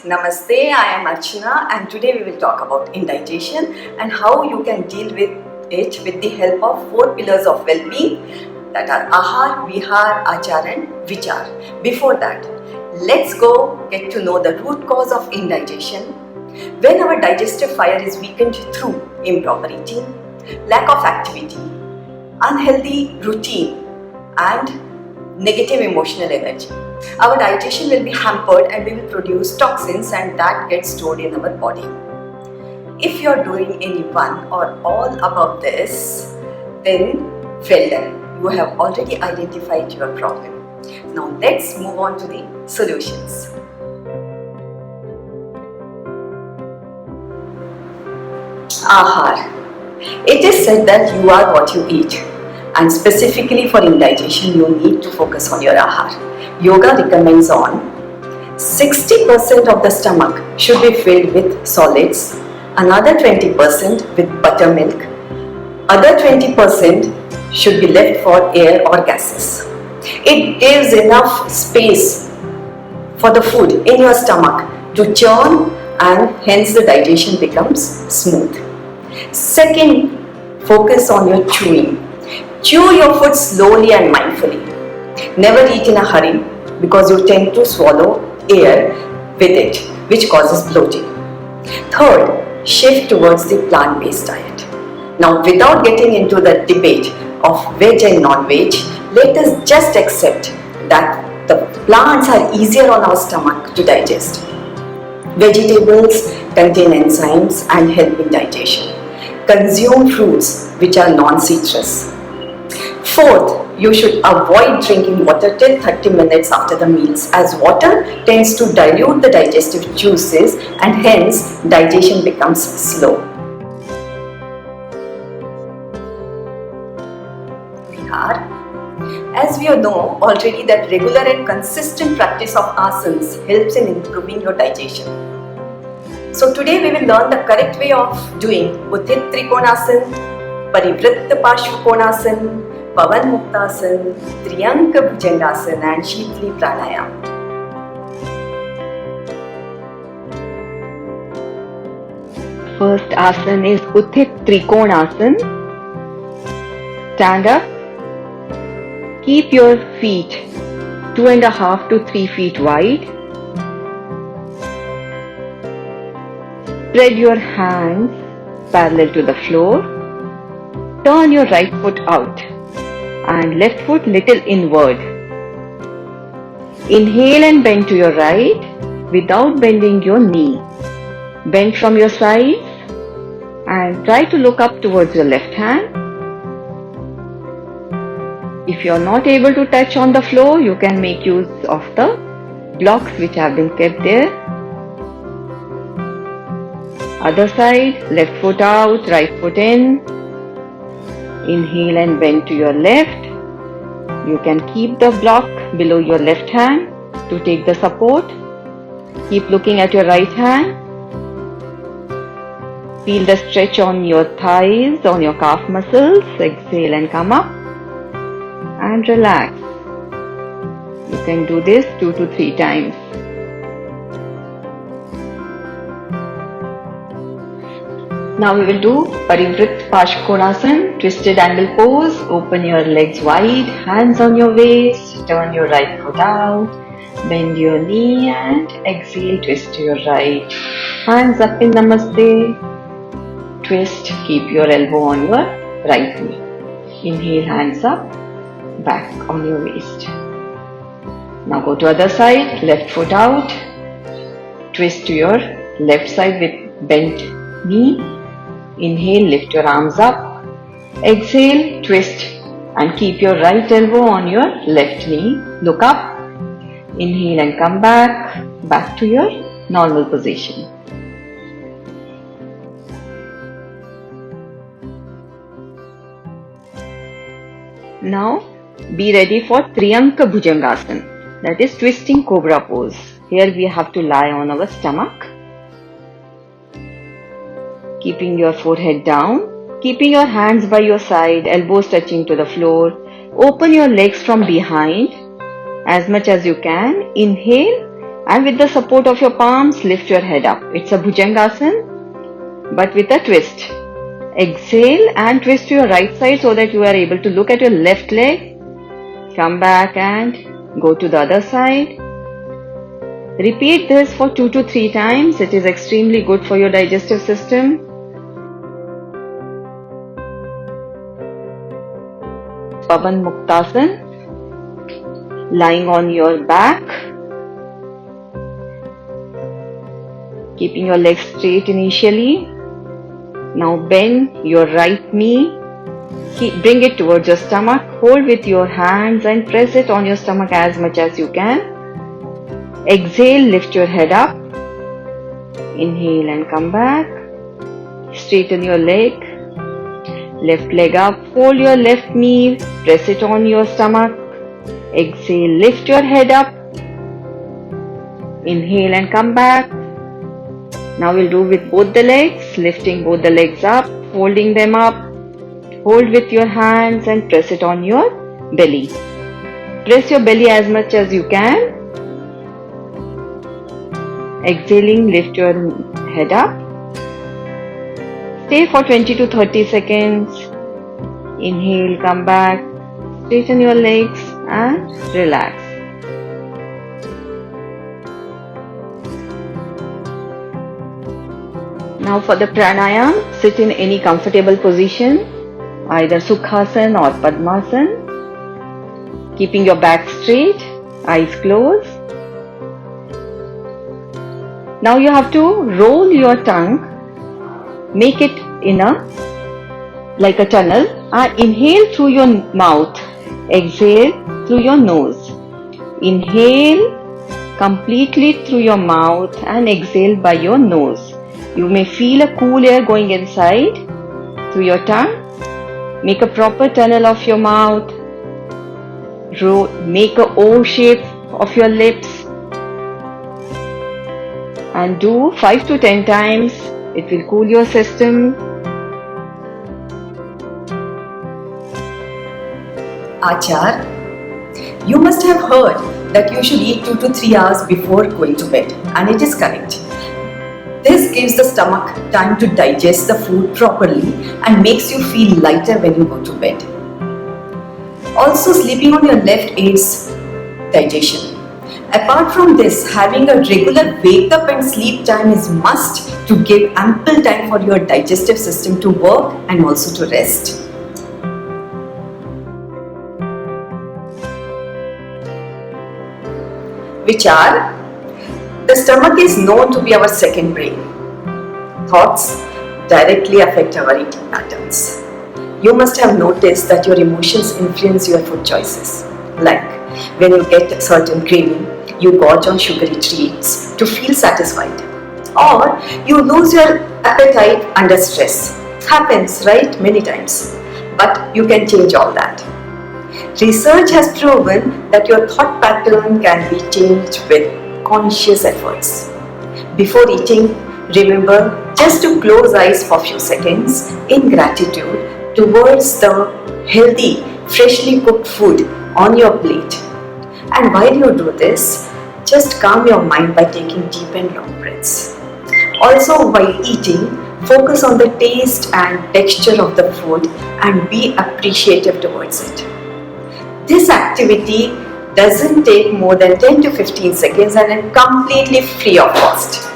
Namaste, I am Archana and today we will talk about indigestion and how you can deal with it with the help of 4 pillars of well-being, that are Ahar, Vihar, Achar and Vichar. Before that, let's go get to know the root cause of indigestion. When our digestive fire is weakened through improper eating, lack of activity, unhealthy routine and negative emotional energy, our digestion will be hampered and we will produce toxins and that gets stored in our body. If you are doing any one or all above this, then well done. You have already identified your problem. Now let's move on to the solutions. Ahar. It is said that you are what you eat. And specifically for indigestion, you need to focus on your ahar. Yoga recommends on 60% of the stomach should be filled with solids, another 20% with buttermilk, other 20% should be left for air or gases. It gives enough space for the food in your stomach to churn and hence the digestion becomes smooth. Second, focus on your chewing. Chew your food slowly and mindfully. Never eat in a hurry because you tend to swallow air with it, which causes bloating. Third, shift towards the plant-based diet. Now, without getting into the debate of veg and non-veg, let us just accept that the plants are easier on our stomach to digest. Vegetables contain enzymes and help in digestion. Consume fruits which are non-citrus. Fourth, you should avoid drinking water till 30 minutes after the meals, as water tends to dilute the digestive juices and hence digestion becomes slow. Vihar. As we know already that regular and consistent practice of asanas helps in improving your digestion. So today we will learn the correct way of doing Utthit Trikonasana, Parivritta Pashvakonasana, Pavan Muktasana, Triyanka Bhujangasana and Shitli Pranayam. First asana is Utthit Trikonasana. Stand up. Keep your feet 2.5 to 3 feet wide. Spread your hands parallel to the floor. Turn your right foot out and left foot little inward. Inhale and bend to your right without bending your knee. Bend from your sides and try to look up towards your left hand. If you are not able to touch on the floor, you can make use of the blocks which have been kept there. Other side, left foot out, right foot in. Inhale and bend to your left. You can keep the block below your left hand to take the support. Keep looking at your right hand. Feel the stretch on your thighs, on your calf muscles. Exhale and come up. And relax. You can do this 2 to 3 times. Now we will do Parivritta Pashvakonasana, twisted angle pose. Open your legs wide, hands on your waist, turn your right foot out, bend your knee and exhale, twist to your right. Hands up in Namaste. Twist, keep your elbow on your right knee. Inhale, hands up, back on your waist. Now go to other side, left foot out. Twist to your left side with bent knee. Inhale, lift your arms up. Exhale, twist and keep your right elbow on your left knee. Look up. Inhale and come back to your normal position. Now be ready for Triyanka Bhujangasana, that is twisting cobra pose. Here we have to lie on our stomach. Keeping your forehead down, keeping your hands by your side, elbows touching to the floor. Open your legs from behind as much as you can. Inhale And with the support of your palms, lift your head up. It's a Bhujangasana, but with a twist. Exhale and twist to your right side so that you are able to look at your left leg. Come back and go to the other side. Repeat this for 2 to 3 times. It is extremely good for your digestive system. Pavan Muktasana. Lying on your back. Keeping your legs straight initially. Now bend your right knee. Bring it towards your stomach. Hold with your hands and press it on your stomach as much as you can. Exhale, lift your head up. Inhale and come back. Straighten your leg. Left leg up. Fold your left knee. Press it on your stomach. Exhale, lift your head up. Inhale and come back. Now we'll do with both the legs. Lifting both the legs up. Folding them up. Hold with your hands and press it on your belly. Press your belly as much as you can. Exhaling, lift your head up. Stay for 20 to 30 seconds. Inhale, come back. Straighten your legs and relax. Now for the pranayam, sit in any comfortable position, either Sukhasana or Padmasana. Keeping your back straight, eyes closed. Now you have to roll your tongue, make it like a tunnel, and inhale through your mouth, exhale through your nose. Inhale completely through your mouth and exhale by your nose. You may feel a cool air going inside through your tongue. Make a proper tunnel of your mouth. Make a O shape of your lips. And do 5 to 10 times. It will cool your system. Achar, you must have heard that you should eat 2 to 3 hours before going to bed, and it is correct. This gives the stomach time to digest the food properly and makes you feel lighter when you go to bed. Also, sleeping on your left aids digestion. Apart from this, having a regular wake up and sleep time is must to give ample time for your digestive system to work and also to rest. Vichar. The stomach is known to be our second brain. Thoughts directly affect our eating patterns. You must have noticed that your emotions influence your food choices. Like when you get a certain craving, you gorge on sugary treats to feel satisfied. Or you lose your appetite under stress. Happens, right? Many times. But you can change all that. Research has proven that your thought pattern can be changed with conscious efforts. Before eating, remember just to close eyes for a few seconds in gratitude towards the healthy, freshly cooked food on your plate. And while you do this, just calm your mind by taking deep and long breaths. Also, while eating, focus on the taste and texture of the food and be appreciative towards it. This activity doesn't take more than 10 to 15 seconds and is completely free of cost.